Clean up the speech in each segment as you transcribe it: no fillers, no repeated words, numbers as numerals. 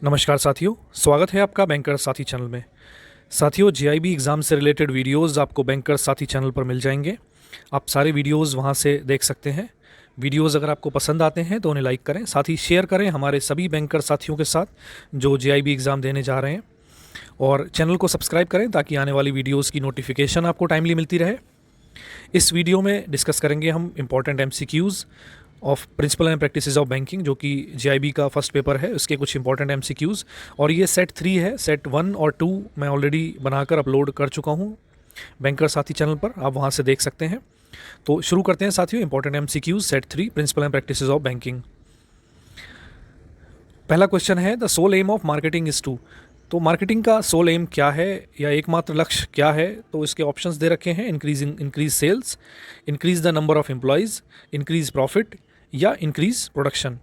नमस्कार साथियों, स्वागत है आपका बैंकर साथी चैनल में। साथियों, जेआईबी एग्ज़ाम से रिलेटेड वीडियोस आपको बैंकर साथी चैनल पर मिल जाएंगे। आप सारे वीडियोस वहां से देख सकते हैं। वीडियोस अगर आपको पसंद आते हैं तो उन्हें लाइक करें, साथ ही शेयर करें हमारे सभी बैंकर साथियों के साथ जो जेआईबी एग्ज़ाम देने जा रहे हैं, और चैनल को सब्सक्राइब करें ताकि आने वाली वीडियोज़ की नोटिफिकेशन आपको टाइमली मिलती रहे। इस वीडियो में डिस्कस करेंगे हम important MCQs of principle and practices of banking, जो कि जेआईबी का फर्स्ट पेपर है, उसके कुछ इंपॉर्टेंट एमसीक्यूज़। और ये सेट 3 है, सेट 1 और 2 मैं ऑलरेडी बनाकर अपलोड कर चुका हूँ बैंकर साथी चैनल पर, आप वहाँ से देख सकते हैं। तो शुरू करते हैं साथियों, important MCQs set 3 principle and practices of banking. पहला क्वेश्चन है, the sole aim of marketing is to. तो मार्केटिंग का सोल एम क्या है या एकमात्र लक्ष्य क्या है? तो इसके ऑप्शंस दे रखे हैं, increase sales, increase the number of employees, increase profit या इंक्रीज प्रोडक्शन।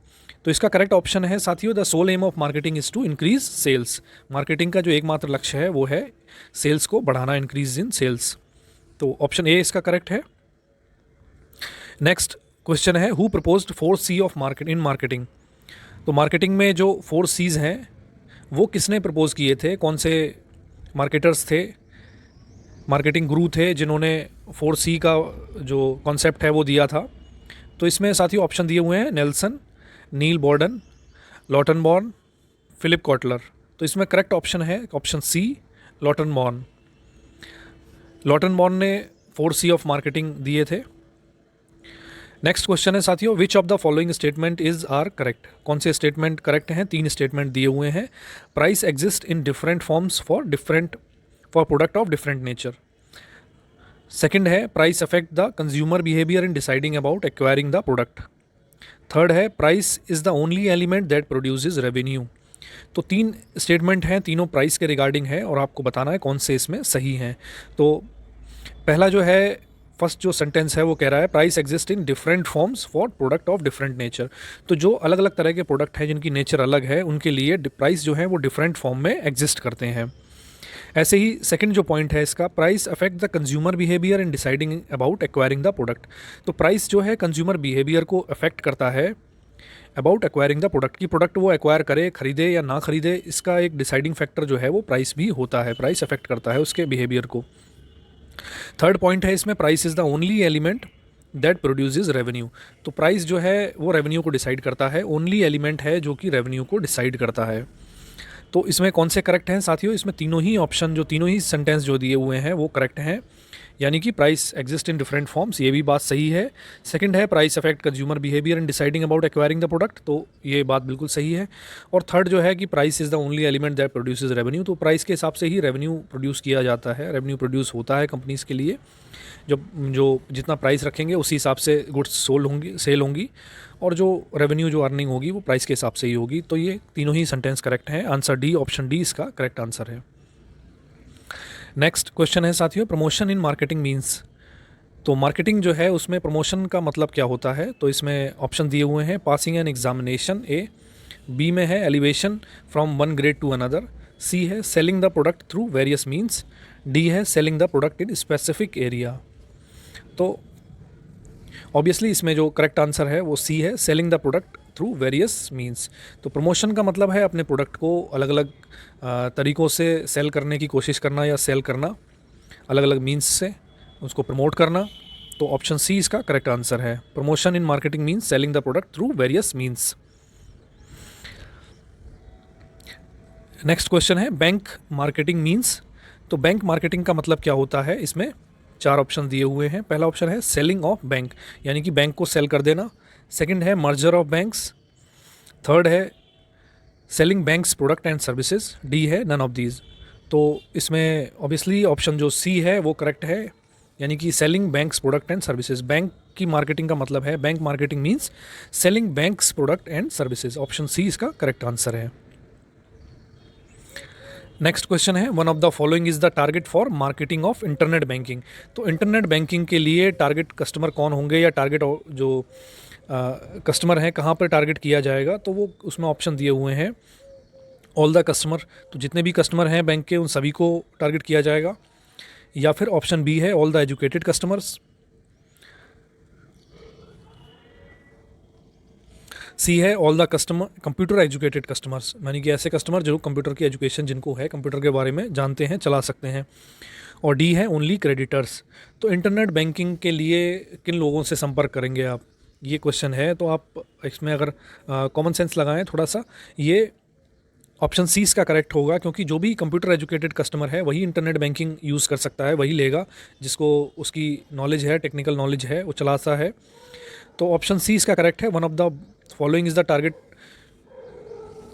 तो इसका करेक्ट ऑप्शन है साथियों, the sole aim of marketing is to increase sales. Marketing का जो एकमात्र लक्ष्य है वो है सेल्स को बढ़ाना, इंक्रीज इन सेल्स। तो ऑप्शन ए इसका करेक्ट है। नेक्स्ट क्वेश्चन है, who proposed 4C of market in marketing. तो मार्केटिंग में जो 4Cs हैं वो किसने प्रपोज किए थे, कौन से मार्केटर्स थे, मार्केटिंग गुरु थे जिन्होंने 4C का जो कॉन्सेप्ट है वो दिया था? तो इसमें साथियों ऑप्शन दिए हुए हैं, नेल्सन, नील बॉर्डन, लॉटनबॉर्न, फिलिप कॉटलर। तो इसमें करेक्ट ऑप्शन है ऑप्शन सी, लॉटनबॉर्न। लॉटनबॉर्न ने 4C ऑफ मार्केटिंग दिए थे। नेक्स्ट क्वेश्चन है साथियों, which of the following statement is are correct. कौन से स्टेटमेंट करेक्ट हैं? 3 स्टेटमेंट दिए हुए हैं। Price exist in different forms for product of different nature. Second है, price affect the consumer behaviour in deciding about acquiring the product. Third है, price is the only element that produces revenue. तो 3 statement हैं, तीनों price के regarding है और आपको बताना है कौन से इसमें सही हैं। तो पहला जो है, फर्स्ट जो सेंटेंस है वो कह रहा है price exist in different forms for product of different nature. तो जो अलग अलग तरह के प्रोडक्ट हैं जिनकी नेचर अलग है, उनके लिए प्राइस जो है वो डिफरेंट फॉर्म में एग्जिस्ट करते हैं। ऐसे ही सेकंड जो पॉइंट है इसका, price affect the consumer behaviour in deciding about acquiring the product. तो प्राइस जो है कंज्यूमर बिहेवियर को अफेक्ट करता है अबाउट एक्वायरिंग द प्रोडक्ट, की प्रोडक्ट वो एक्वायर करे, खरीदे या ना खरीदे, इसका एक डिसाइडिंग फैक्टर जो है वो प्राइस भी होता है, प्राइस अफेक्ट करता है उसके बिहेवियर को। थर्ड पॉइंट है इसमें, price is the only element that produces revenue. तो प्राइस जो है वो रेवेन्यू को डिसाइड करता है, ओनली एलिमेंट है जो कि रेवेन्यू को डिसाइड करता है। तो इसमें कौन से करेक्ट हैं साथियों? इसमें तीनों ही ऑप्शन, जो तीनों ही सेंटेंस जो दिए हुए हैं वो करेक्ट हैं, यानी कि price exist in different forms, ये भी बात सही है। सेकंड है, price affect consumer behaviour in deciding about acquiring the product, तो ये बात बिल्कुल सही है। और थर्ड जो है कि price is the only element that produces revenue, तो प्राइस के हिसाब से ही रेवेन्यू प्रोड्यूस किया जाता है, रेवेन्यू प्रोड्यूस होता है कंपनीज़ के लिए। जब जो जितना प्राइस रखेंगे उसी हिसाब से गुड्स सेल होंगी, और जो रेवेन्यू जो अर्निंग होगी वो प्राइस के हिसाब से ही होगी। तो ये तीनों ही सेंटेंस करेक्ट हैं, आंसर डी, ऑप्शन डी इसका करेक्ट आंसर है। नेक्स्ट क्वेश्चन है साथियों, प्रमोशन इन मार्केटिंग मीन्स। तो मार्केटिंग जो है उसमें प्रमोशन का मतलब क्या होता है? तो इसमें ऑप्शन दिए हुए हैं, passing an examination A, B में है elevation from one grade to another, C है selling the product through various means, D है selling the product in specific area. तो ऑब्वियसली इसमें जो करेक्ट आंसर है वो सी है, selling the product through various means. तो प्रमोशन का मतलब है अपने प्रोडक्ट को अलग अलग तरीक़ों से सेल करने की कोशिश करना या सेल करना, अलग अलग मीन्स से उसको प्रमोट करना। तो ऑप्शन सी इसका करेक्ट आंसर है, promotion in marketing means selling the product through various means. Next question है, बैंक मार्केटिंग मीन्स। तो बैंक मार्केटिंग का मतलब क्या होता है? इसमें 4 ऑप्शन दिए हुए हैं। पहला ऑप्शन है सेलिंग ऑफ बैंक, यानी कि बैंक को सेल कर देना। सेकंड है मर्जर ऑफ बैंक्स। थर्ड है selling banks product and services, D है नन ऑफ दीज। तो इसमें ऑब्वियसली ऑप्शन जो सी है वो करेक्ट है, यानी कि selling banks product and services. Bank की मार्केटिंग का मतलब है, bank marketing means selling banks product and services. Option C इसका करेक्ट आंसर है। नेक्स्ट क्वेश्चन है, one of the following is the target for marketing of internet banking. तो internet banking के लिए टारगेट कस्टमर कौन होंगे, या टारगेट जो कस्टमर हैं कहाँ पर टारगेट किया जाएगा? तो वो उसमें ऑप्शन दिए हुए हैं, ऑल द कस्टमर, तो जितने भी कस्टमर हैं बैंक के उन सभी को टारगेट किया जाएगा। या फिर ऑप्शन बी है ऑल द एजुकेटेड कस्टमर्स। सी है all the customer computer educated customers, यानी कि ऐसे कस्टमर जो कंप्यूटर की एजुकेशन जिनको है, कंप्यूटर के बारे में जानते हैं, चला सकते हैं। और डी है ओनली क्रेडिटर्स। तो इंटरनेट बैंकिंग के लिए किन लोगों से संपर्क करेंगे आप, ये क्वेश्चन है। तो आप इसमें अगर कॉमन सेंस लगाएं थोड़ा सा, ये ऑप्शन सी इसका करेक्ट होगा, क्योंकि जो भी कंप्यूटर एजुकेटेड कस्टमर है वही इंटरनेट बैंकिंग यूज़ कर सकता है, वही लेगा जिसको उसकी नॉलेज है, टेक्निकल नॉलेज है, वो चलाता है। तो ऑप्शन सी इसका करेक्ट है। One of the following is the target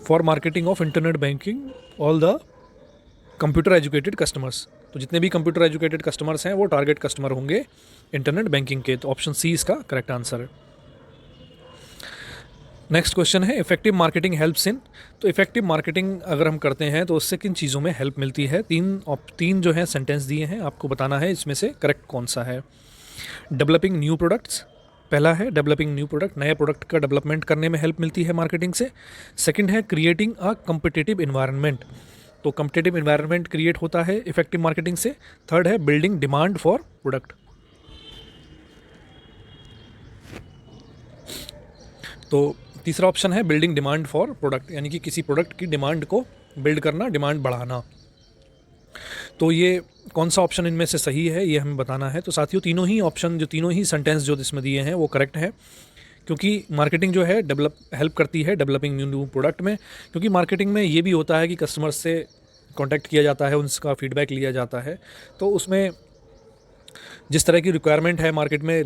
for marketing of internet banking all the computer educated customers. तो जितने भी कंप्यूटर एजुकेटेड कस्टमर्स हैं वो टारगेट कस्टमर होंगे इंटरनेट बैंकिंग के। तो ऑप्शन सी इसका करेक्ट आंसर है। नेक्स्ट क्वेश्चन है इफेक्टिव मार्केटिंग हेल्प्स इन। तो इफेक्टिव मार्केटिंग अगर हम करते हैं तो उससे किन चीज़ों में हेल्प मिलती है। तीन जो है सेंटेंस दिए हैं, आपको बताना है इसमें से करेक्ट कौन सा है। डेवलपिंग न्यू प्रोडक्ट्स, पहला है डेवलपिंग न्यू प्रोडक्ट, नए प्रोडक्ट का डेवलपमेंट करने में हेल्प मिलती है मार्केटिंग से। सेकंड है क्रिएटिंग अ कम्पिटिटिव इन्वायरमेंट, तो कम्पिटिटिव इन्वायरमेंट क्रिएट होता है इफेक्टिव मार्केटिंग से। थर्ड है बिल्डिंग डिमांड फॉर प्रोडक्ट। तो तीसरा ऑप्शन है बिल्डिंग डिमांड फॉर प्रोडक्ट, यानी कि किसी प्रोडक्ट की डिमांड को बिल्ड करना, डिमांड बढ़ाना। तो ये कौन सा ऑप्शन इनमें से सही है ये हमें बताना है। तो साथियों तीनों ही ऑप्शन, जो तीनों ही सेंटेंस जो इसमें दिए हैं वो करेक्ट है, क्योंकि मार्केटिंग जो है हेल्प करती है डेवलपिंग न्यू प्रोडक्ट में। क्योंकि मार्केटिंग में ये भी होता है कि कस्टमर्स से कांटेक्ट किया जाता है, उनका फीडबैक लिया जाता है। तो उसमें जिस तरह की रिक्वायरमेंट है मार्केट में,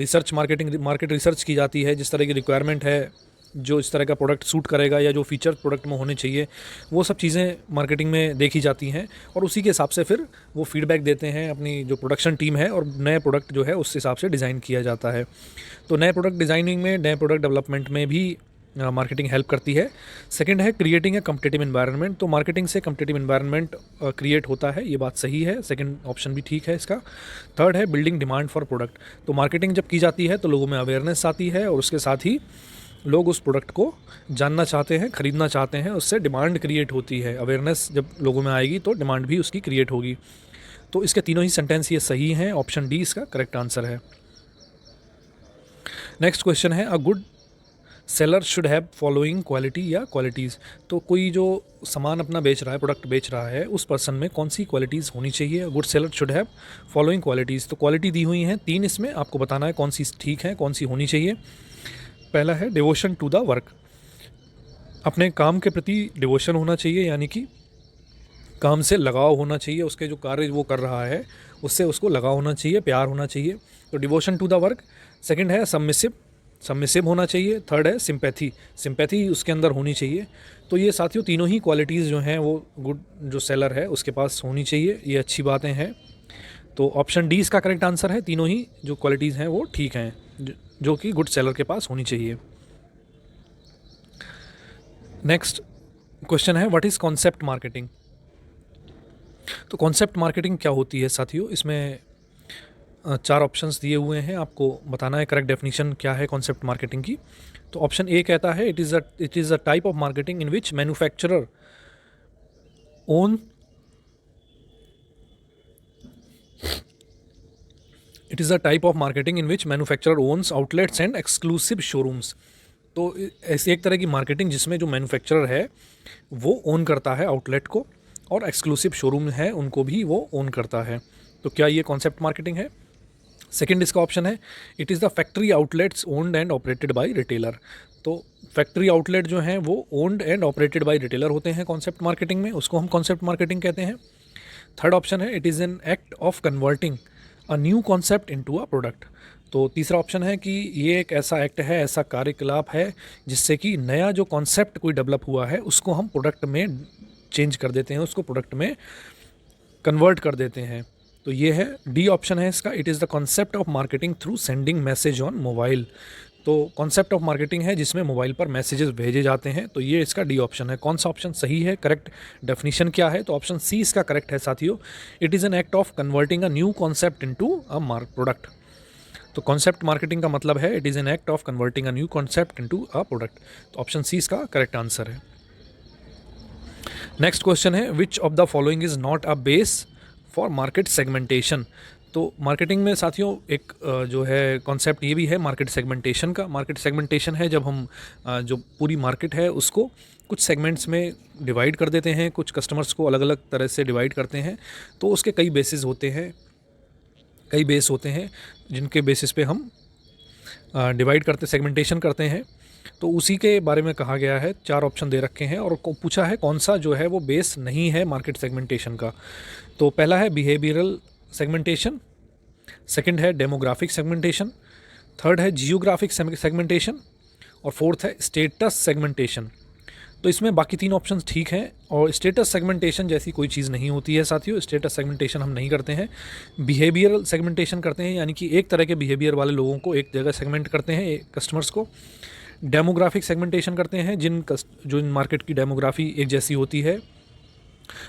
मार्केट रिसर्च की जाती है, जिस तरह की रिक्वायरमेंट है, जो इस तरह का प्रोडक्ट सूट करेगा या जो फीचर प्रोडक्ट में होने चाहिए, वो सब चीज़ें मार्केटिंग में देखी जाती हैं। और उसी के हिसाब से फिर वो फीडबैक देते हैं अपनी जो प्रोडक्शन टीम है, और नए प्रोडक्ट जो है उस हिसाब से डिज़ाइन किया जाता है। तो नए प्रोडक्ट डिज़ाइनिंग में, नए प्रोडक्ट डेवलपमेंट में भी मार्केटिंग हेल्प करती है। सेकंड है क्रिएटिंग ए कम्पिटिटिव एनवायरनमेंट, तो मार्केटिंग से कम्पिटिटिव एनवायरनमेंट क्रिएट होता है, ये बात सही है, सेकंड ऑप्शन भी ठीक है इसका। थर्ड है बिल्डिंग डिमांड फॉर प्रोडक्ट, तो मार्केटिंग जब की जाती है तो लोगों में अवेयरनेस आती है, और उसके साथ ही लोग उस प्रोडक्ट को जानना चाहते हैं, ख़रीदना चाहते हैं, उससे डिमांड क्रिएट होती है। अवेयरनेस जब लोगों में आएगी तो डिमांड भी उसकी क्रिएट होगी। तो इसके तीनों ही सेंटेंस ये सही हैं, ऑप्शन डी इसका करेक्ट आंसर है। नेक्स्ट क्वेश्चन है a good seller should have following quality या क्वालिटीज़। तो कोई जो सामान अपना बेच रहा है, प्रोडक्ट बेच रहा है, उस पर्सन में कौन सी क्वालिटीज़ होनी चाहिए। Good seller should have following qualities, तो क्वालिटी दी हुई हैं तीन, इसमें आपको बताना है कौन सी ठीक है, कौन सी होनी चाहिए। पहला है डिवोशन टू द वर्क, अपने काम के प्रति डिवोशन होना चाहिए, यानी कि काम से लगाव होना चाहिए, उसके जो कार्य वो कर रहा है उससे उसको लगाव होना चाहिए, प्यार होना चाहिए। तो devotion to the work. Second है सबमिसिव होना चाहिए। थर्ड है सिंपैथी उसके अंदर होनी चाहिए। तो ये साथियों तीनों ही क्वालिटीज़ जो हैं वो गुड जो सेलर है उसके पास होनी चाहिए, ये अच्छी बातें हैं। तो ऑप्शन डी इसका करेक्ट आंसर है, तीनों ही जो क्वालिटीज़ हैं वो ठीक हैं, जो कि गुड सेलर के पास होनी चाहिए। नेक्स्ट क्वेश्चन है व्हाट इज़ कॉन्सेप्ट मार्केटिंग। तो कॉन्सेप्ट मार्केटिंग क्या होती है साथियों, इसमें चार ऑप्शंस दिए हुए हैं, आपको बताना है करेक्ट डेफिनेशन क्या है कॉन्सेप्ट मार्केटिंग की। तो ऑप्शन ए कहता है it is a type of marketing in which manufacturer own it is a type of marketing in which manufacturer owns outlets and exclusive showrooms. तो ऐसी एक तरह की मार्केटिंग जिसमें जो मैन्युफैक्चरर है वो ओन करता है आउटलेट को, और एक्सक्लूसिव शोरूम है उनको भी वो ओन करता है। तो क्या ये कॉन्सेप्ट मार्केटिंग है। सेकंड इसका ऑप्शन है it is the factory outlets owned and operated by retailer. तो फैक्ट्री आउटलेट जो हैं वो owned and operated by retailer होते हैं कॉन्सेप्ट मार्केटिंग में, उसको हम कॉन्सेप्ट मार्केटिंग कहते हैं। थर्ड ऑप्शन है it is an act of converting a new concept into a product. तो तीसरा ऑप्शन है कि ये एक ऐसा एक्ट है, ऐसा कार्यकलाप है जिससे कि नया जो कॉन्सेप्ट कोई डेवलप हुआ है उसको हम प्रोडक्ट में चेंज कर देते हैं, उसको प्रोडक्ट में कन्वर्ट कर देते हैं। तो ये है डी ऑप्शन है इसका, it is the concept of marketing through sending message on mobile. तो कॉन्सेप्ट ऑफ मार्केटिंग है जिसमें मोबाइल पर मैसेजेस भेजे जाते हैं, तो ये इसका डी ऑप्शन है। कौन सा ऑप्शन सही है, करेक्ट डेफिनेशन क्या है, तो ऑप्शन सी इसका करेक्ट है साथियों। It is an act of converting a new concept into a product. तो कॉन्सेप्ट मार्केटिंग का मतलब है it is an act of converting a new concept into a product. तो ऑप्शन सी इसका correct answer है। Next question है which of the following is not a base for market segmentation. तो marketing में साथियों एक जो है कॉन्सेप्ट ये भी है मार्केट सेगमेंटेशन का। मार्केट सेगमेंटेशन है जब हम जो पूरी मार्केट है उसको कुछ सेगमेंट्स में डिवाइड कर देते हैं, कुछ कस्टमर्स को अलग अलग तरह से डिवाइड करते हैं। तो उसके कई बेसिस होते हैं, कई बेस होते हैं जिनके बेसिस पे हम डिवाइड करते, सेगमेंटेशन करते हैं। तो उसी के बारे में कहा गया है, 4 ऑप्शन दे रखे हैं और पूछा है कौन सा जो है वो बेस नहीं है मार्केट सेगमेंटेशन का। तो पहला है बिहेवियरल सेगमेंटेशन, सेकंड है डेमोग्राफिक सेगमेंटेशन, थर्ड है जियोग्राफिक सेगमेंटेशन और फोर्थ है स्टेटस सेगमेंटेशन। तो इसमें बाकी 3 ऑप्शंस ठीक हैं और स्टेटस सेगमेंटेशन जैसी कोई चीज़ नहीं होती है साथियों। स्टेटस सेगमेंटेशन हम नहीं करते हैं, बिहेवियरल सेगमेंटेशन करते हैं, यानी कि एक तरह के बिहेवियर वाले लोगों को एक जगह सेगमेंट करते हैं, कस्टमर्स को। डेमोग्राफिक सेगमेंटेशन करते हैं जो इन मार्केट की डेमोग्राफी एक जैसी होती है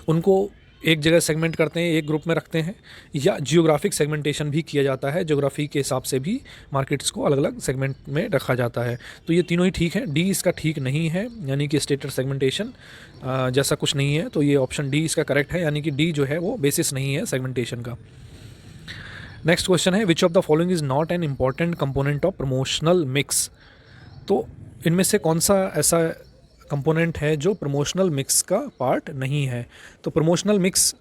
उनको एक जगह सेगमेंट करते हैं, एक ग्रुप में रखते हैं। या जियोग्राफिक सेगमेंटेशन भी किया जाता है, ज्योग्राफी के हिसाब से भी मार्केट्स को अलग अलग सेगमेंट में रखा जाता है। तो ये तीनों ही ठीक है, डी इसका ठीक नहीं है, यानी कि स्टेटस सेगमेंटेशन जैसा कुछ नहीं है। तो ये ऑप्शन डी इसका करेक्ट है, यानी कि डी जो है वो बेसिस नहीं है सेगमेंटेशन का। नेक्स्ट क्वेश्चन है which of the following is not an important component of promotional mix. तो इनमें से कौन सा ऐसा कंपोनेंट है जो प्रमोशनल मिक्स का पार्ट नहीं है। तो प्रमोशनल मिक्स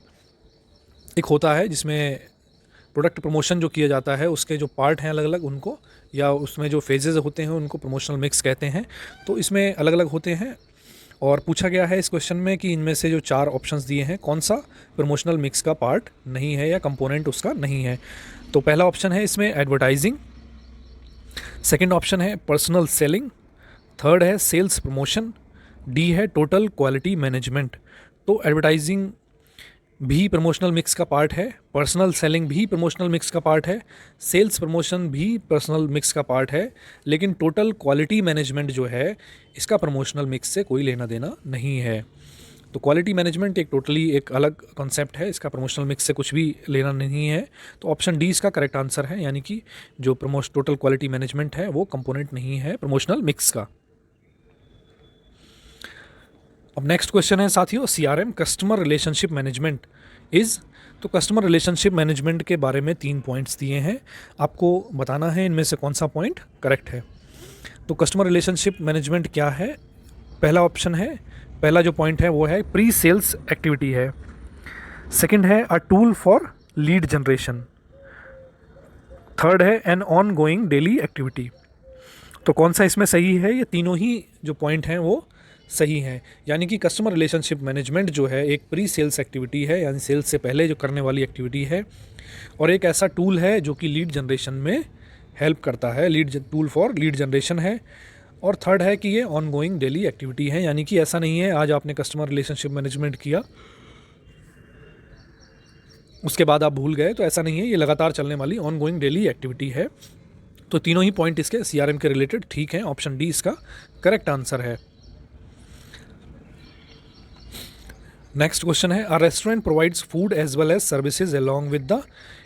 एक होता है जिसमें प्रोडक्ट प्रमोशन जो किया जाता है उसके जो पार्ट हैं अलग अलग उनको, या उसमें जो फेजेस होते हैं उनको प्रमोशनल मिक्स कहते हैं। तो इसमें अलग अलग होते हैं और पूछा गया है इस क्वेश्चन में कि इनमें से जो 4 ऑप्शंस दिए हैं कौन सा प्रमोशनल मिक्स का पार्ट नहीं है या कंपोनेंट उसका नहीं है। तो पहला ऑप्शन है इसमें एडवर्टाइजिंग, सेकेंड ऑप्शन है पर्सनल सेलिंग, थर्ड है सेल्स प्रमोशन, डी है टोटल क्वालिटी मैनेजमेंट। तो एडवर्टाइजिंग भी प्रमोशनल मिक्स का पार्ट है, पर्सनल सेलिंग भी प्रमोशनल मिक्स का पार्ट है, सेल्स प्रमोशन भी पर्सनल मिक्स का पार्ट है, लेकिन टोटल क्वालिटी मैनेजमेंट जो है इसका प्रमोशनल मिक्स से कोई लेना देना नहीं है। तो क्वालिटी मैनेजमेंट एक टोटली एक अलग कॉन्सेप्ट है, इसका प्रमोशनल मिक्स से कुछ भी लेना नहीं है। तो ऑप्शन डी इसका करेक्ट आंसर है, यानी कि जो टोटल क्वालिटी मैनेजमेंट है वो कंपोनेंट नहीं है प्रमोशनल मिक्स का। अब नेक्स्ट क्वेश्चन है साथियों CRM customer relationship management is. तो कस्टमर रिलेशनशिप मैनेजमेंट के बारे में 3 पॉइंट्स दिए हैं, आपको बताना है इनमें से कौन सा पॉइंट करेक्ट है। तो कस्टमर रिलेशनशिप मैनेजमेंट क्या है। पहला ऑप्शन है, पहला जो पॉइंट है वो है प्री सेल्स एक्टिविटी है, सेकंड है a tool for lead generation, third है an ongoing daily activity. तो कौन सा इसमें सही है। ये तीनों ही जो पॉइंट हैं वो सही हैं, यानी कि कस्टमर रिलेशनशिप मैनेजमेंट जो है एक प्री सेल्स एक्टिविटी है, यानी सेल्स से पहले जो करने वाली एक्टिविटी है, और एक ऐसा टूल है जो कि लीड जनरेशन में हेल्प करता है, टूल फॉर लीड जनरेशन है। और थर्ड है कि ये ऑन गोइंग डेली एक्टिविटी है, यानी कि ऐसा नहीं है आज आपने कस्टमर रिलेशनशिप मैनेजमेंट किया उसके बाद आप भूल गए, तो ऐसा नहीं है, ये लगातार चलने वाली ऑन गोइंग डेली एक्टिविटी है। तो तीनों ही पॉइंट इसके CRM के रिलेटेड ठीक हैं, ऑप्शन डी इसका करेक्ट आंसर है। नेक्स्ट क्वेश्चन है a restaurant provides food as well as services along with the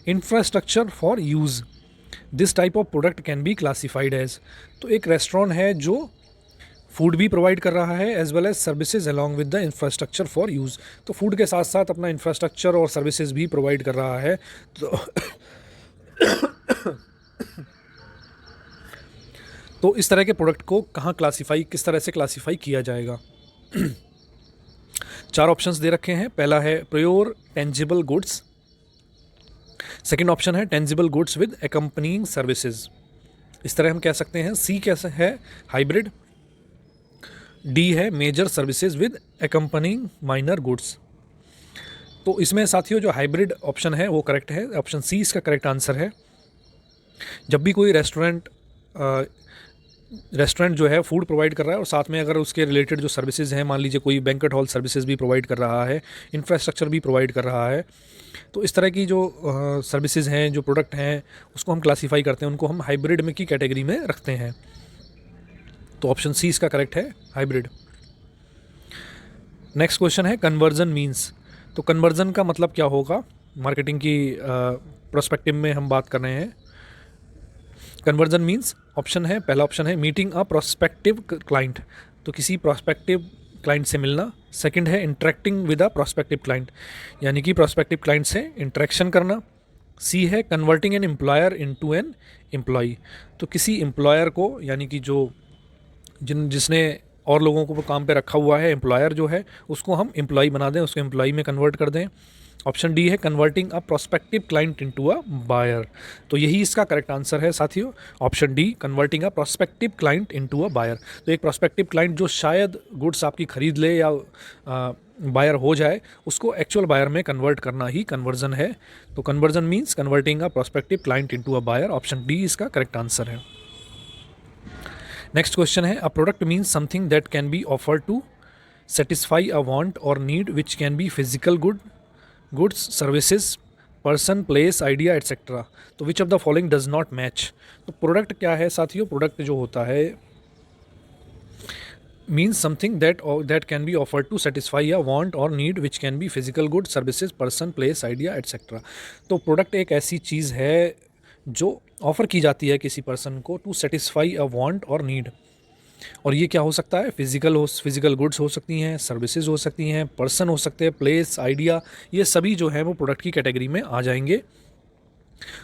infrastructure for use, this type of product can be classified as. तो एक restaurant है जो फूड भी प्रोवाइड कर रहा है as well as services along with the infrastructure for use. तो food के साथ साथ अपना इंफ्रास्ट्रक्चर और सर्विसेज भी प्रोवाइड कर रहा है। तो इस तरह के प्रोडक्ट को कहाँ क्लासिफाई, किस तरह से क्लासिफाई किया जाएगा। 4 ऑप्शंस दे रखे हैं। पहला है pure tangible goods, second option है tangible goods with accompanying services, इस तरह हम कह सकते हैं। सी कैसे है हाइब्रिड, डी है major services with accompanying minor goods. तो इसमें साथियों जो हाइब्रिड ऑप्शन है वो करेक्ट है, ऑप्शन सी इसका करेक्ट आंसर है। जब भी कोई रेस्टोरेंट जो है फूड प्रोवाइड कर रहा है और साथ में अगर उसके रिलेटेड जो सर्विसेज हैं, मान लीजिए कोई बैंक्वेट हॉल सर्विसेज भी प्रोवाइड कर रहा है, इंफ्रास्ट्रक्चर भी प्रोवाइड कर रहा है, तो इस तरह की जो सर्विसेज हैं, जो प्रोडक्ट हैं, उसको हम क्लासीफाई करते हैं, उनको हम हाइब्रिड में की कैटेगरी में रखते हैं। तो ऑप्शन सी इसका करेक्ट है, हाइब्रिड। नेक्स्ट क्वेश्चन है कन्वर्जन मीन्स। तो कन्वर्जन का मतलब क्या होगा, मार्केटिंग की प्रोस्पेक्टिव में हम बात कर रहे हैं। कन्वर्जन मीन्स ऑप्शन है, पहला ऑप्शन है मीटिंग अ प्रोस्पेक्टिव क्लाइंट, तो किसी प्रोस्पेक्टिव क्लाइंट से मिलना। सेकंड है interacting with a prospective client, यानी कि प्रोस्पेक्टिव क्लाइंट से इंटरेक्शन करना। सी है converting an employer into an employee. तो किसी एम्प्लॉयर को, यानी कि जो जिसने और लोगों को काम पे रखा हुआ है, एम्प्लॉयर जो है, उसको हम एम्प्लॉई बना दें, उसको एम्प्लॉई में कन्वर्ट कर दें। ऑप्शन डी है converting a prospective client into a buyer. तो यही इसका करेक्ट आंसर है साथियों, option D, converting a prospective client into a buyer. तो एक प्रोस्पेक्टिव क्लाइंट जो शायद गुड्स आपकी खरीद ले या बायर हो जाए, उसको एक्चुअल बायर में कन्वर्ट करना ही कन्वर्जन है। तो conversion means converting a prospective client into a buyer. Option D इसका करेक्ट आंसर है। नेक्स्ट क्वेश्चन है, a product means something that can be offered to satisfy a want और need which can be physical goods, services, person, place, idea etcetera. तो which of the following does not match. तो product क्या है साथियों, product जो होता है means something that can be offered to satisfy a want और need which can be physical good, services, person, place, idea etcetera. तो प्रोडक्ट एक ऐसी चीज़ है जो ऑफर की जाती है किसी पर्सन को टू सेटिस्फाई अ वांट और नीड। और ये क्या हो सकता है, फिजिकल गुड्स हो सकती हैं, सर्विसेज हो सकती हैं, पर्सन हो सकते हैं, प्लेस, आइडिया, ये सभी जो है वो प्रोडक्ट की कैटेगरी में आ जाएंगे।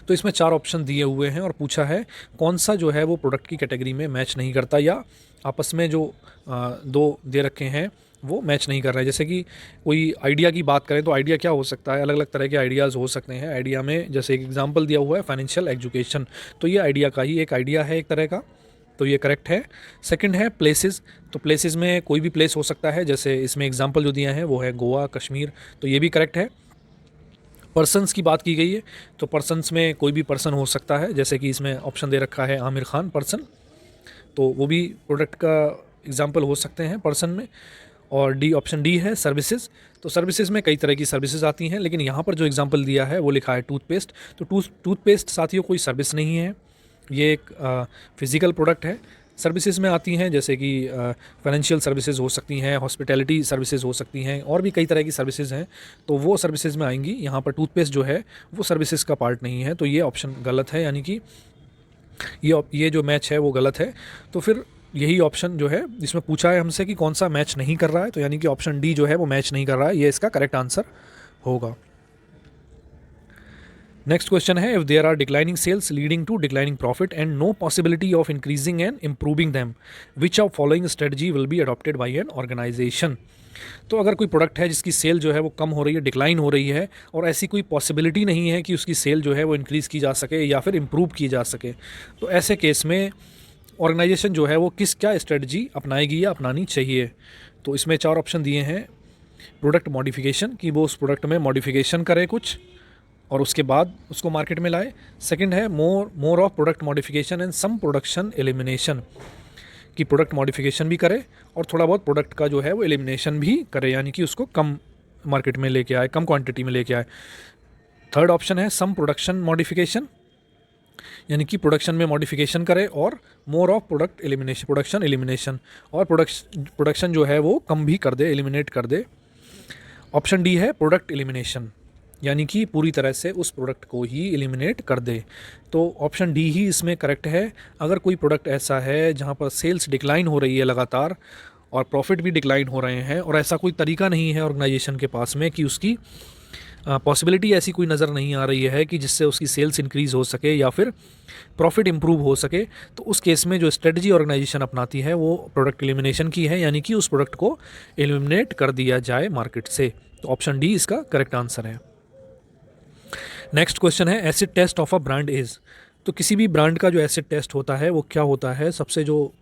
तो इसमें 4 ऑप्शन दिए हुए हैं और पूछा है कौन सा जो है वो प्रोडक्ट की कैटेगरी में मैच नहीं करता, या आपस में जो दो दे रखे हैं वो मैच नहीं कर रहे हैं। जैसे कि कोई आइडिया की बात करें तो आइडिया क्या हो सकता है, अलग अलग तरह के आइडियाज़ हो सकते हैं। आइडिया में जैसे एक एग्जांपल दिया हुआ है फाइनेंशियल एजुकेशन, तो ये आइडिया का ही एक आइडिया है एक तरह का, तो ये करेक्ट है। सेकंड है प्लेसेस, तो प्लेसेस में कोई भी प्लेस हो सकता है, जैसे इसमें एग्जांपल जो दिया है वो है गोवा, कश्मीर, तो ये भी करेक्ट है। पर्सन्स की बात की गई है, तो पर्सन्स में कोई भी पर्सन हो सकता है, जैसे कि इसमें ऑप्शन दे रखा है आमिर खान पर्सन, तो वो भी प्रोडक्ट का एग्जांपल हो सकते हैं पर्सन में। और डी, ऑप्शन डी है सर्विसेज, तो सर्विसेज में कई तरह की सर्विसेज आती हैं, लेकिन यहाँ पर जो एग्जांपल दिया है वो लिखा है टूथपेस्ट, तो टूथपेस्ट साथियों कोई सर्विस नहीं है, ये एक फिज़िकल प्रोडक्ट है। सर्विसेज में आती हैं जैसे कि फाइनेंशियल सर्विसेज हो सकती हैं, हॉस्पिटैलिटी सर्विसेज हो सकती हैं, और भी कई तरह की सर्विसेज हैं, तो वो सर्विसेज में आएंगी। यहाँ पर टूथपेस्ट जो है वो सर्विसेज का पार्ट नहीं है, तो ये ऑप्शन गलत है, यानी कि ये जो मैच है वो गलत है। तो फिर यही ऑप्शन जो है, इसमें पूछा है हमसे कि कौन सा मैच नहीं कर रहा है, तो यानी कि ऑप्शन डी जो है वो मैच नहीं कर रहा है, ये इसका करेक्ट आंसर होगा। नेक्स्ट क्वेश्चन है, if there are declining sales leading to declining profit and no possibility of increasing and improving them, which of following strategy will be adopted by an organization. तो अगर कोई product है जिसकी cell जो है वो कम हो रही है, डिक्लाइन हो रही है, और ऐसी कोई पॉसिबिलिटी नहीं है कि उसकी सेल जो है वो इंक्रीज़ की जा सके या फिर इम्प्रूव की जा सके, तो ऐसे केस में ऑर्गेनाइजेशन जो है वो क्या स्ट्रेटजी अपनाएगी या अपनानी चाहिए। तो इसमें 4 ऑप्शन दिए हैं। प्रोडक्ट मॉडिफिकेशन, कि वो उस प्रोडक्ट में मॉडिफिकेशन करे कुछ और उसके बाद उसको मार्केट में लाए। सेकंड है more of product modification and some production elimination, कि प्रोडक्ट मॉडिफिकेशन भी करे और थोड़ा बहुत प्रोडक्ट का जो है वो एलिमिनेशन भी करे, यानी कि उसको कम मार्केट में लेके आए, कम क्वांटिटी में लेके आए। थर्ड ऑप्शन है सम प्रोडक्शन मॉडिफिकेशन, यानी कि प्रोडक्शन में मॉडिफिकेशन करे, और मोर ऑफ प्रोडक्शन एलिमिनेशन, और प्रोडक्शन जो है वो कम भी कर दे, एलिमिनेट कर दे। ऑप्शन डी है प्रोडक्ट एलिमिनेशन, यानी कि पूरी तरह से उस प्रोडक्ट को ही एलिमिनेट कर दे। तो ऑप्शन डी ही इसमें करेक्ट है। अगर कोई प्रोडक्ट ऐसा है जहाँ पर सेल्स डिक्लाइन हो रही है लगातार और प्रॉफिट भी डिक्लाइन हो रहे हैं, और ऐसा कोई तरीका नहीं है ऑर्गेनाइजेशन के पास में कि उसकी पॉसिबिलिटी ऐसी कोई नज़र नहीं आ रही है कि जिससे उसकी सेल्स इंक्रीज़ हो सके या फिर प्रॉफिट इंप्रूव हो सके, तो उस केस में जो स्ट्रेटजी ऑर्गेनाइजेशन अपनाती है वो प्रोडक्ट एलिमिनेशन की है, यानी कि उस प्रोडक्ट को एलिमिनेट कर दिया जाए मार्केट से। तो ऑप्शन डी इसका करेक्ट आंसर है। नेक्स्ट क्वेश्चन है, acid test of a brand is. तो किसी भी ब्रांड का जो एसिड टेस्ट होता है वो क्या होता है, सबसे जो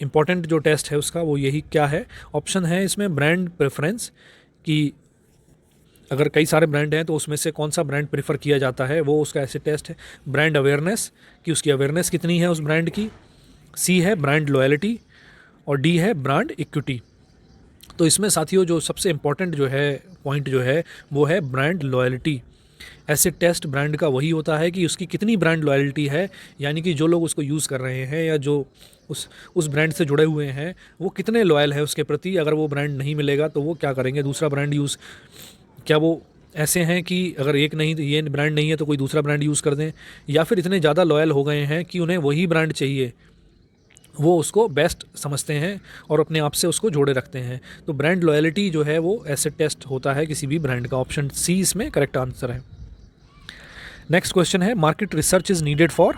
इम्पॉर्टेंट जो टेस्ट है उसका वो यही क्या है। ऑप्शन है इसमें ब्रांड प्रेफरेंस, कि अगर कई सारे ब्रांड हैं तो उसमें से कौन सा ब्रांड प्रेफर किया जाता है, वो उसका एसिड टेस्ट है। ब्रांड अवेयरनेस, कि उसकी अवेयरनेस कितनी है उस ब्रांड की। सी है ब्रांड लॉयल्टी, और डी है ब्रांड इक्विटी। तो इसमें साथियों जो सबसे इम्पॉर्टेंट जो है पॉइंट जो है वो है brand loyalty. Acid test brand का वही होता है कि उसकी कितनी ब्रांड लॉयल्टी है, यानी कि जो लोग उसको यूज़ कर रहे हैं या जो उस ब्रांड से जुड़े हुए हैं वो कितने लॉयल है उसके प्रति। अगर वो ब्रांड नहीं मिलेगा तो वो क्या करेंगे, दूसरा ब्रांड यूज़, क्या वो ऐसे हैं कि अगर एक नहीं, ये ब्रांड नहीं है तो कोई दूसरा ब्रांड यूज़ कर दें, या फिर इतने ज़्यादा लॉयल हो गए हैं कि उन्हें वही ब्रांड चाहिए, वो उसको बेस्ट समझते हैं और अपने आप से उसको जोड़े रखते हैं। तो ब्रांड लॉयल्टी जो है वो एसिड टेस्ट होता है किसी भी ब्रांड का। ऑप्शन सी इसमें करेक्ट आंसर है। नेक्स्ट क्वेश्चन है market research is needed for.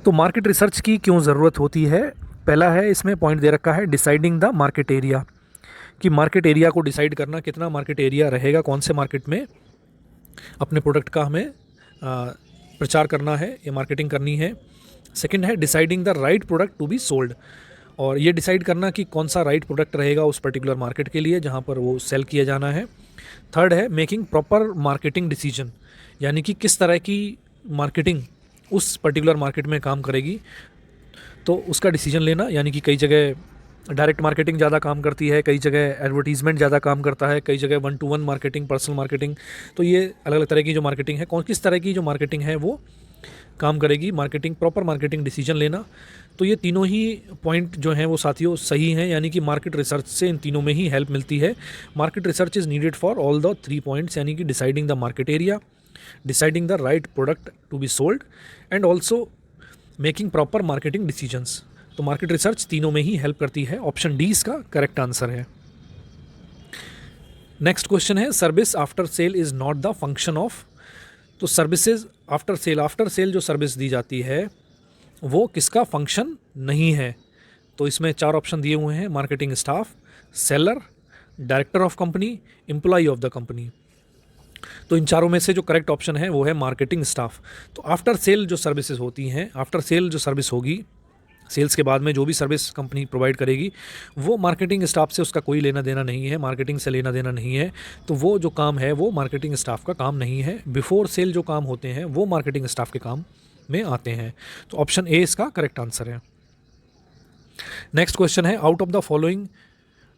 तो मार्केट रिसर्च की क्यों ज़रूरत होती है? पहला है इसमें पॉइंट दे रखा है डिसाइडिंग द मार्केट एरिया, कि मार्केट एरिया को डिसाइड करना, कितना मार्केट एरिया रहेगा, कौन से मार्केट में अपने प्रोडक्ट का हमें प्रचार करना है या मार्केटिंग करनी है। सेकंड है deciding the right product to be sold, और ये डिसाइड करना कि कौन सा राइट प्रोडक्ट रहेगा उस पर्टिकुलर मार्केट के लिए जहाँ पर वो सेल किया जाना है। थर्ड है मेकिंग प्रॉपर मार्केटिंग डिसीजन, यानी कि किस तरह की मार्केटिंग उस पर्टिकुलर मार्केट में काम करेगी, तो उसका डिसीजन लेना, यानी कि कई जगह डायरेक्ट मार्केटिंग ज़्यादा काम करती है, कई जगह एडवर्टीजमेंट ज़्यादा काम करता है, कई जगह 1-to-1 मार्केटिंग, पर्सनल मार्केटिंग। तो ये अलग अलग तरह की जो मार्केटिंग है, कौन किस तरह की जो मार्केटिंग है वो काम करेगी, मार्केटिंग प्रॉपर मार्केटिंग डिसीजन लेना। तो ये तीनों ही पॉइंट जो हैं वो साथियों सही हैं, यानी कि मार्केट रिसर्च से इन तीनों में ही हेल्प मिलती है। Market research is needed for all the 3 points, यानी कि deciding the market area, deciding the right product to be sold and also making proper marketing decisions. तो मार्केट रिसर्च तीनों में ही हेल्प करती है। ऑप्शन डी इसका करेक्ट आंसर है। नेक्स्ट क्वेश्चन है service after sale is not the function of. तो सर्विसेज आफ्टर सेल जो सर्विस दी जाती है वो किसका फंक्शन नहीं है? तो इसमें 4 ऑप्शन दिए हुए हैं, marketing staff, seller, director of company, employ of the company. तो इन चारों में से जो करेक्ट ऑप्शन है वो है मार्केटिंग स्टाफ। तो आफ्टर सेल जो सर्विसेज होती हैं, आफ्टर सेल जो सर्विस होगी, सेल्स के बाद में जो भी सर्विस कंपनी प्रोवाइड करेगी वो मार्केटिंग स्टाफ से उसका कोई लेना देना नहीं है, मार्केटिंग से लेना देना नहीं है। तो वो जो काम है वो मार्केटिंग स्टाफ का काम नहीं है। बिफोर सेल जो काम होते हैं वो मार्केटिंग स्टाफ के काम में आते हैं। तो ऑप्शन ए इसका करेक्ट आंसर है। नेक्स्ट क्वेश्चन है out of the following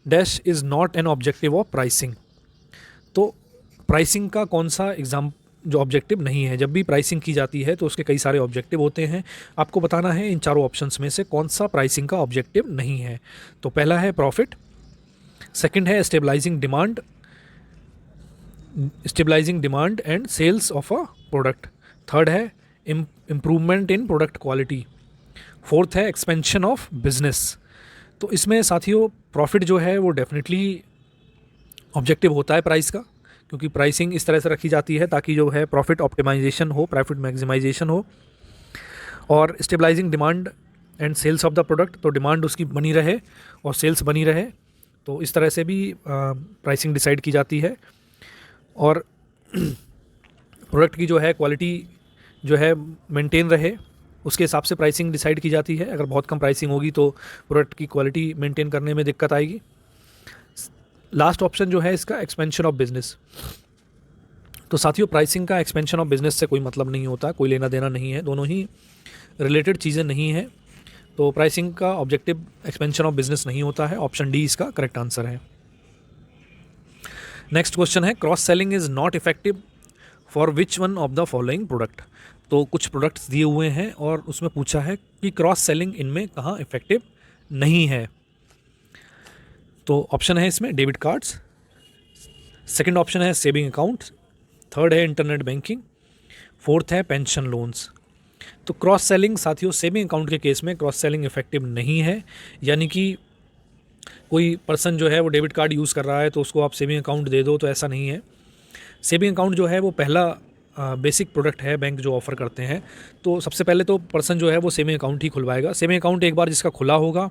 dash is not an objective of pricing. तो प्राइसिंग का कौन सा एग्जाम जो ऑब्जेक्टिव नहीं है? जब भी प्राइसिंग की जाती है तो उसके कई सारे ऑब्जेक्टिव होते हैं, आपको बताना है इन चारों ऑप्शंस में से कौन सा प्राइसिंग का ऑब्जेक्टिव नहीं है। तो पहला है प्रॉफिट, सेकंड है stabilizing demand and sales of a product, third है improvement in product quality, fourth है एक्सपेंशन ऑफ बिजनेस। तो इसमें साथियों प्रॉफिट जो है वो डेफिनेटली ऑब्जेक्टिव होता है प्राइस का, क्योंकि प्राइसिंग इस तरह से रखी जाती है ताकि जो है प्रॉफिट ऑप्टिमाइजेशन हो, प्रॉफिट मैक्सिमाइजेशन हो। और stabilizing demand and sales of the product, तो डिमांड उसकी बनी रहे और सेल्स बनी रहे, तो इस तरह से भी प्राइसिंग डिसाइड की जाती है। और प्रोडक्ट की जो है क्वालिटी जो है मेंटेन रहे, उसके हिसाब से प्राइसिंग डिसाइड की जाती है। अगर बहुत कम प्राइसिंग होगी तो प्रोडक्ट की क्वालिटी मेंटेन करने में दिक्कत आएगी। लास्ट ऑप्शन जो है इसका एक्सपेंशन ऑफ बिजनेस। तो साथियों प्राइसिंग का एक्सपेंशन ऑफ बिजनेस से कोई मतलब नहीं होता, कोई लेना देना नहीं है, दोनों ही रिलेटेड चीज़ें नहीं हैं। तो प्राइसिंग का ऑब्जेक्टिव एक्सपेंशन ऑफ बिजनेस नहीं होता है। ऑप्शन डी इसका करेक्ट आंसर है। नेक्स्ट क्वेश्चन है cross selling is not effective for which one of the following product. तो कुछ प्रोडक्ट्स दिए हुए हैं और उसमें पूछा है कि क्रॉस सेलिंग इनमें कहाँ इफेक्टिव नहीं है। तो ऑप्शन है इसमें डेबिट कार्ड्स, सेकंड ऑप्शन है सेविंग अकाउंट, थर्ड है इंटरनेट बैंकिंग, फोर्थ है पेंशन लोन्स। तो क्रॉस सेलिंग साथियों सेविंग अकाउंट के केस में क्रॉस सेलिंग इफेक्टिव नहीं है, यानी कि कोई पर्सन जो है वो डेबिट कार्ड यूज़ कर रहा है तो उसको आप सेविंग अकाउंट दे दो, तो ऐसा नहीं है। सेविंग अकाउंट जो है वो पहला बेसिक प्रोडक्ट है बैंक जो ऑफ़र करते हैं। तो सबसे पहले तो पर्सन जो है वो सेविंग अकाउंट ही खुलवाएगा। सेविंग अकाउंट एक बार जिसका खुला होगा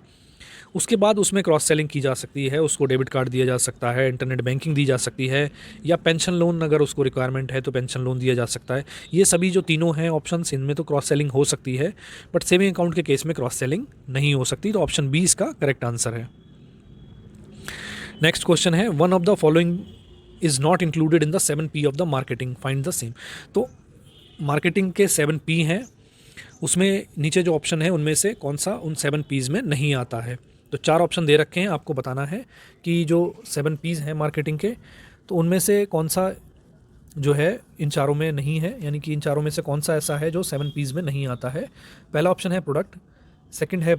उसके बाद उसमें क्रॉस सेलिंग की जा सकती है, उसको डेबिट कार्ड दिया जा सकता है, इंटरनेट बैंकिंग दी जा सकती है, या पेंशन लोन अगर उसको रिक्वायरमेंट है तो पेंशन लोन दिया जा सकता है। ये सभी जो तीनों हैं ऑप्शंस, इनमें तो क्रॉस सेलिंग हो सकती है, बट सेविंग अकाउंट के केस में क्रॉस सेलिंग नहीं हो सकती। तो ऑप्शन बी इसका करेक्ट आंसर है। नेक्स्ट क्वेश्चन है one of the following is not included in the 7P of the marketing, find the same. तो मार्केटिंग के 7P हैं, उसमें नीचे जो ऑप्शन है उनमें से कौन सा उन 7Ps में नहीं आता है। तो 4 ऑप्शन दे रखे हैं, आपको बताना है कि जो 7Ps हैं मार्केटिंग के, तो उनमें से कौन सा जो है इन चारों में नहीं है, यानी कि इन चारों में से कौन सा ऐसा है जो 7Ps में नहीं आता है। पहला ऑप्शन है प्रोडक्ट, सेकंड है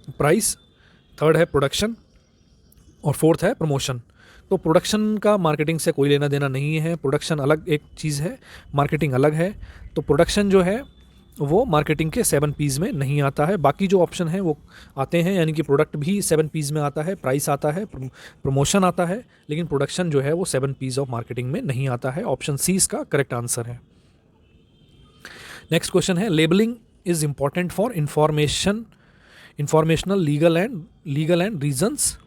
प्राइस, थर्ड है प्रोडक्शन और फोर्थ है प्रमोशन। तो प्रोडक्शन का मार्केटिंग से कोई लेना देना नहीं है, प्रोडक्शन अलग एक चीज़ है, मार्केटिंग अलग है। तो प्रोडक्शन जो है वो मार्केटिंग के 7Ps में नहीं आता है। बाकी जो ऑप्शन है वो आते हैं, यानी कि प्रोडक्ट भी 7Ps में आता है, प्राइस आता है, प्रमोशन आता है, लेकिन प्रोडक्शन जो है वो 7Ps ऑफ मार्केटिंग में नहीं आता है। ऑप्शन सी इसका करेक्ट आंसर है। नेक्स्ट क्वेश्चन है labelling is important for informational legal and reasons.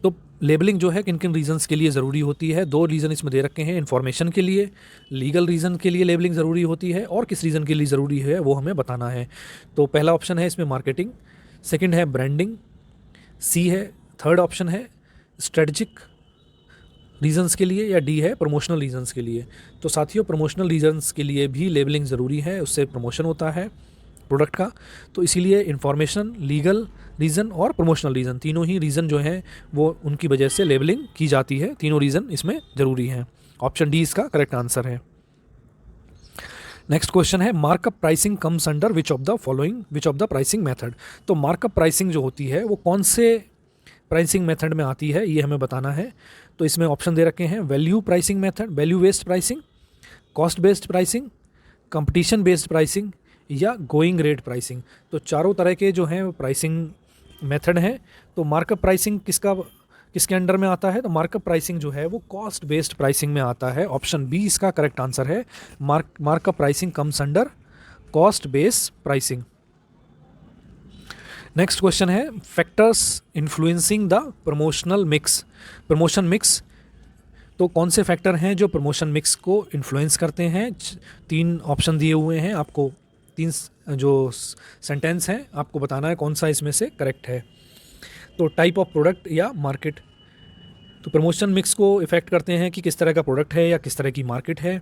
तो लेबलिंग जो है किन किन रीजंस के लिए ज़रूरी होती है, दो रीज़न इसमें दे रखे हैं, इन्फॉर्मेशन के लिए, लीगल रीज़न के लिए लेबलिंग ज़रूरी होती है, और किस रीज़न के लिए ज़रूरी है वो हमें बताना है। तो पहला ऑप्शन है इसमें मार्केटिंग, सेकंड है ब्रांडिंग, सी है, थर्ड ऑप्शन है स्ट्रेटजिक रीजंस के लिए, या डी है प्रमोशनल रीजंस के लिए। तो साथियों प्रमोशनल रीजंस के लिए भी लेबलिंग ज़रूरी है, उससे प्रमोशन होता है प्रोडक्ट का। तो इसीलिए इन्फॉर्मेशन, लीगल रीज़न और प्रमोशनल रीज़न, तीनों ही रीज़न जो हैं वो उनकी वजह से लेबलिंग की जाती है, तीनों रीज़न इसमें ज़रूरी हैं। ऑप्शन डी इसका करेक्ट आंसर है। नेक्स्ट क्वेश्चन है markup pricing comes under which of the pricing method. तो मार्कअप प्राइसिंग जो होती है वो कौन से प्राइसिंग मेथड में आती है ये हमें बताना है। तो इसमें ऑप्शन दे रखे हैं value pricing method, value based pricing, cost based pricing, competition based pricing या गोइंग रेट प्राइसिंग। तो चारों तरह के जो हैं प्राइसिंग मेथड हैं। तो मार्कअप प्राइसिंग किसके अंडर में आता है? तो मार्कअप प्राइसिंग जो है वो कॉस्ट बेस्ड प्राइसिंग में आता है। ऑप्शन बी इसका करेक्ट आंसर है। Markup pricing comes under cost based pricing. Next question है factors influencing the promotion mix. तो कौन से फैक्टर हैं जो प्रमोशन मिक्स को इन्फ्लुएंस करते हैं? तीन ऑप्शन दिए हुए हैं आपको, तीन जो सेंटेंस हैं आपको बताना है कौन सा इसमें से करेक्ट है। तो टाइप ऑफ प्रोडक्ट या मार्केट। तो प्रमोशन मिक्स को इफ़ेक्ट करते हैं कि किस तरह का प्रोडक्ट है या किस तरह की मार्केट है।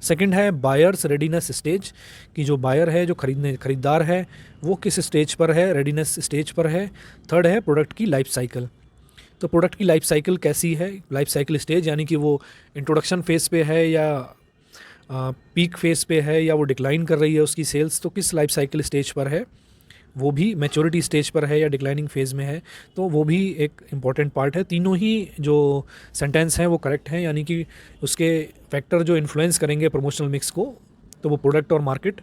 सेकंड है बायर्स रेडीनेस स्टेज, कि जो बायर है, जो खरीदार है, वो किस स्टेज पर है, रेडीनेस स्टेज पर है। थर्ड है प्रोडक्ट की लाइफ साइकिल। तो प्रोडक्ट की लाइफ साइकिल कैसी है, लाइफ साइकिल स्टेज यानी कि वो इंट्रोडक्शन फेज़ पे है या पीक फेज़ पे है या वो डिक्लाइन कर रही है उसकी सेल्स, तो किस लाइफ साइकिल स्टेज पर है, वो भी मैच्योरिटी स्टेज पर है या डिक्लाइनिंग फेज़ में है, तो वो भी एक इम्पॉर्टेंट पार्ट है। तीनों ही जो सेंटेंस हैं वो करेक्ट हैं, यानी कि उसके फैक्टर जो इन्फ्लुएंस करेंगे प्रमोशनल मिक्स को, तो वो प्रोडक्ट और मार्केट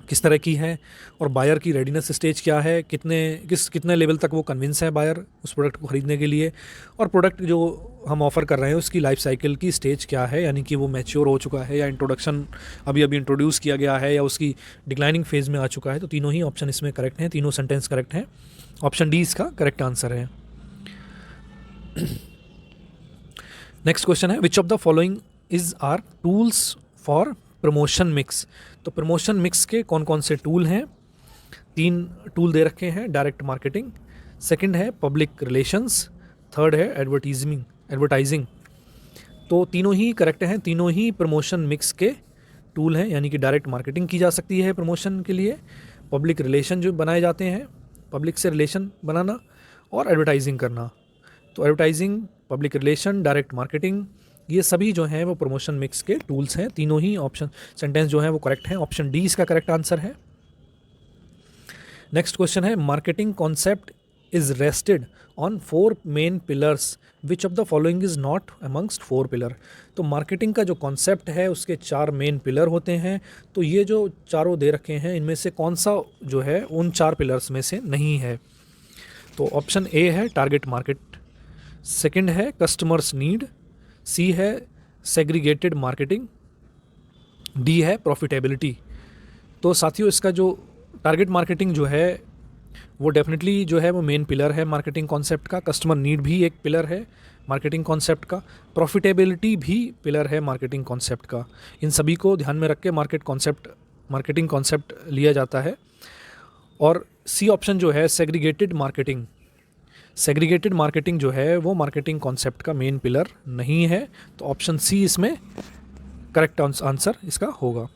किस तरह की है, और बायर की रेडीनेस स्टेज क्या है, कितने लेवल तक वो कन्विंस है बायर उस प्रोडक्ट को ख़रीदने के लिए, और प्रोडक्ट जो हम ऑफ़र कर रहे हैं उसकी लाइफ साइकिल की स्टेज क्या है, यानी कि वो मैच्योर हो चुका है या इंट्रोडक्शन अभी इंट्रोड्यूस किया गया है या उसकी डिक्लाइनिंग फेज़ में आ चुका है। तो तीनों ही ऑप्शन इसमें करेक्ट हैं, तीनों सेंटेंस करेक्ट हैं। ऑप्शन डी इसका करेक्ट आंसर है। नेक्स्ट क्वेश्चन है which of the following is are tools for promotion mix. तो प्रमोशन मिक्स के कौन कौन से टूल हैं? तीन टूल दे रखे हैं। डायरेक्ट मार्केटिंग, सेकंड है पब्लिक रिलेशंस, थर्ड है एडवर्टाइजिंग। तो तीनों ही करेक्ट हैं, तीनों ही प्रमोशन मिक्स के टूल हैं, यानी कि डायरेक्ट मार्केटिंग की जा सकती है प्रमोशन के लिए, पब्लिक रिलेशन जो बनाए जाते हैं, पब्लिक से रिलेशन बनाना, और एडवर्टाइजिंग करना। तो advertising, public relation, direct marketing, ये सभी जो हैं वो प्रमोशन मिक्स के टूल्स हैं। तीनों ही ऑप्शन सेंटेंस जो हैं वो करेक्ट हैं। ऑप्शन डी इसका करेक्ट आंसर है। नेक्स्ट क्वेश्चन है marketing concept is rested on 4 main pillars, which of the following is not amongst 4 pillar. तो मार्केटिंग का जो कॉन्सेप्ट है उसके 4 मेन पिलर होते हैं। तो ये जो चारों दे रखे हैं इनमें से कौन सा जो है उन 4 पिलर्स में से नहीं है? तो ऑप्शन ए है टारगेट मार्केट, सेकंड है कस्टमर्स नीड, सी है सेग्रीगेटेड मार्केटिंग, डी है प्रॉफिटेबिलिटी। तो साथियों इसका जो टारगेट मार्केटिंग जो है वो डेफिनेटली जो है वो मेन पिलर है मार्केटिंग कॉन्सेप्ट का, कस्टमर नीड भी एक पिलर है मार्केटिंग कॉन्सेप्ट का, प्रॉफिटेबिलिटी भी पिलर है मार्केटिंग कॉन्सेप्ट का। इन सभी को ध्यान में रख के मार्केटिंग कॉन्सेप्ट लिया जाता है। और सी ऑप्शन जो है सेग्रीगेटेड मार्केटिंग जो है वो मार्केटिंग कॉन्सेप्ट का मेन पिलर नहीं है। तो ऑप्शन सी इसमें करेक्ट आंसर इसका होगा।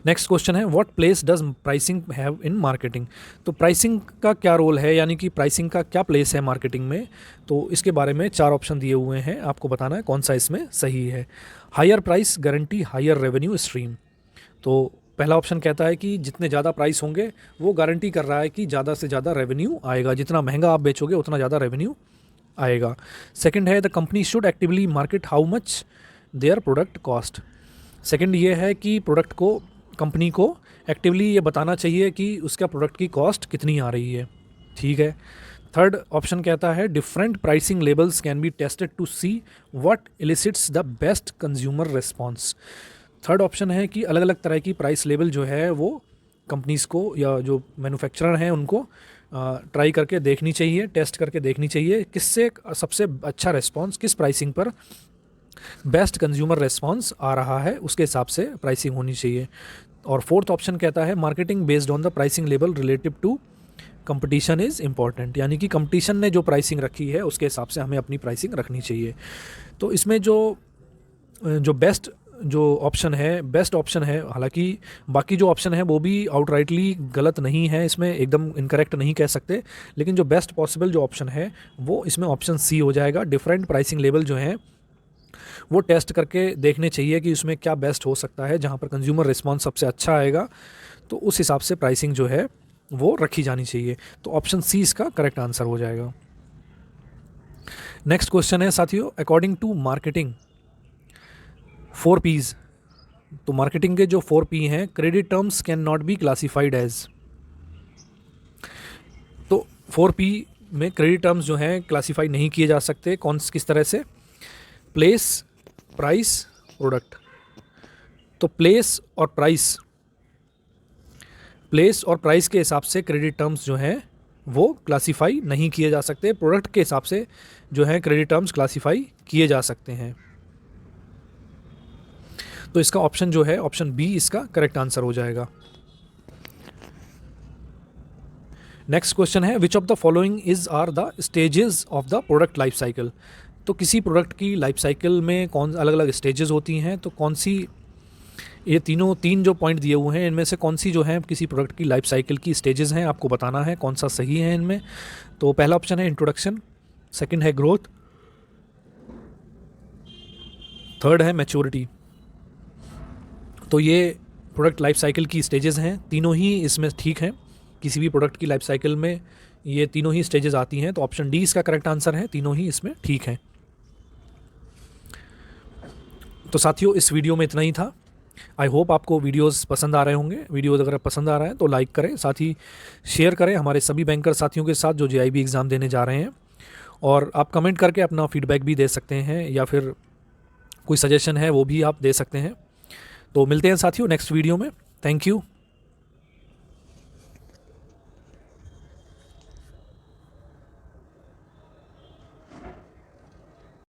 नेक्स्ट क्वेश्चन है what place does pricing have in marketing. तो प्राइसिंग का क्या रोल है, यानी कि प्राइसिंग का क्या प्लेस है मार्केटिंग में? तो इसके बारे में 4 ऑप्शन दिए हुए हैं, आपको बताना है कौन सा इसमें सही है। Higher price guarantee higher revenue stream. तो पहला ऑप्शन कहता है कि जितने ज़्यादा प्राइस होंगे वो गारंटी कर रहा है कि ज़्यादा से ज़्यादा रेवेन्यू आएगा, जितना महंगा आप बेचोगे उतना ज़्यादा रेवेन्यू आएगा। सेकंड है the company should actively market how much their product cost. Second ये है कि कंपनी को एक्टिवली ये बताना चाहिए कि उसका प्रोडक्ट की कॉस्ट कितनी आ रही है। ठीक है। थर्ड ऑप्शन कहता है different pricing levels can be tested to see what elicits the best consumer response. Third option है कि अलग अलग तरह की प्राइस लेवल जो है वो कंपनीज़ को या जो मैन्युफैक्चरर हैं उनको ट्राई करके देखनी चाहिए, टेस्ट करके देखनी चाहिए किससे सबसे अच्छा रिस्पॉन्स, किस प्राइसिंग पर बेस्ट कंज्यूमर रिस्पॉन्स आ रहा है, उसके हिसाब से प्राइसिंग होनी चाहिए। और फोर्थ ऑप्शन कहता है marketing based on the pricing level relative to competition is important, यानी कि कंपटीशन ने जो प्राइसिंग रखी है उसके हिसाब से हमें अपनी प्राइसिंग रखनी चाहिए। तो इसमें जो बेस्ट जो ऑप्शन है, बेस्ट ऑप्शन है, हालांकि बाकी जो ऑप्शन है वो भी आउटराइटली गलत नहीं है, इसमें एकदम इनकरेक्ट नहीं कह सकते, लेकिन जो बेस्ट पॉसिबल जो ऑप्शन है वो इसमें ऑप्शन सी हो जाएगा। डिफरेंट प्राइसिंग लेवल जो हैं वो टेस्ट करके देखने चाहिए कि उसमें क्या बेस्ट हो सकता है, जहाँ पर कंज्यूमर रिस्पॉन्स सबसे अच्छा आएगा तो उस हिसाब से प्राइसिंग जो है वो रखी जानी चाहिए। तो ऑप्शन सी इसका करेक्ट आंसर हो जाएगा। नेक्स्ट क्वेश्चन है साथियों, अकॉर्डिंग टू मार्केटिंग 4 P's, तो मार्केटिंग के जो 4 P हैं, credit terms can not be classified as. तो 4 P में क्रेडिट टर्म्स जो हैं क्लासीफाई नहीं किए जा सकते, किस तरह से? Place, price, product. तो प्लेस और प्राइस के हिसाब से क्रेडिट टर्म्स जो हैं वो क्लासीफाई नहीं किए जा सकते, प्रोडक्ट के हिसाब से जो है क्रेडिट टर्म्स क्लासीफाई किए जा सकते हैं। तो इसका ऑप्शन जो है ऑप्शन बी इसका करेक्ट आंसर हो जाएगा। नेक्स्ट क्वेश्चन है which of the following is are the stages of the product life cycle. तो किसी प्रोडक्ट की लाइफ साइकिल में कौन अलग अलग स्टेजेस होती हैं, तो कौन सी ये तीन जो पॉइंट दिए हुए हैं इनमें से कौन सी जो है किसी प्रोडक्ट की लाइफ साइकिल की स्टेजेस हैं, आपको बताना है कौन सा सही है इनमें। तो पहला ऑप्शन है इंट्रोडक्शन, सेकंड है ग्रोथ, थर्ड है मैच्योरिटी। तो ये प्रोडक्ट लाइफ साइकिल की स्टेजेस हैं, तीनों ही इसमें ठीक हैं। किसी भी प्रोडक्ट की लाइफ साइकिल में ये तीनों ही स्टेजेस आती हैं, तो ऑप्शन डी इसका करेक्ट आंसर है, तीनों ही इसमें ठीक हैं। तो साथियों इस वीडियो में इतना ही था। आई होप आपको वीडियोस पसंद आ रहे होंगे। वीडियोस अगर पसंद आ रहा है तो लाइक करें, साथ ही शेयर करें हमारे सभी बैंकर साथियों के साथ जो JIB एग्ज़ाम देने जा रहे हैं। और आप कमेंट करके अपना फीडबैक भी दे सकते हैं, या फिर कोई सजेशन है वो भी आप दे सकते हैं। तो मिलते हैं साथियों नेक्स्ट वीडियो में। Thank you.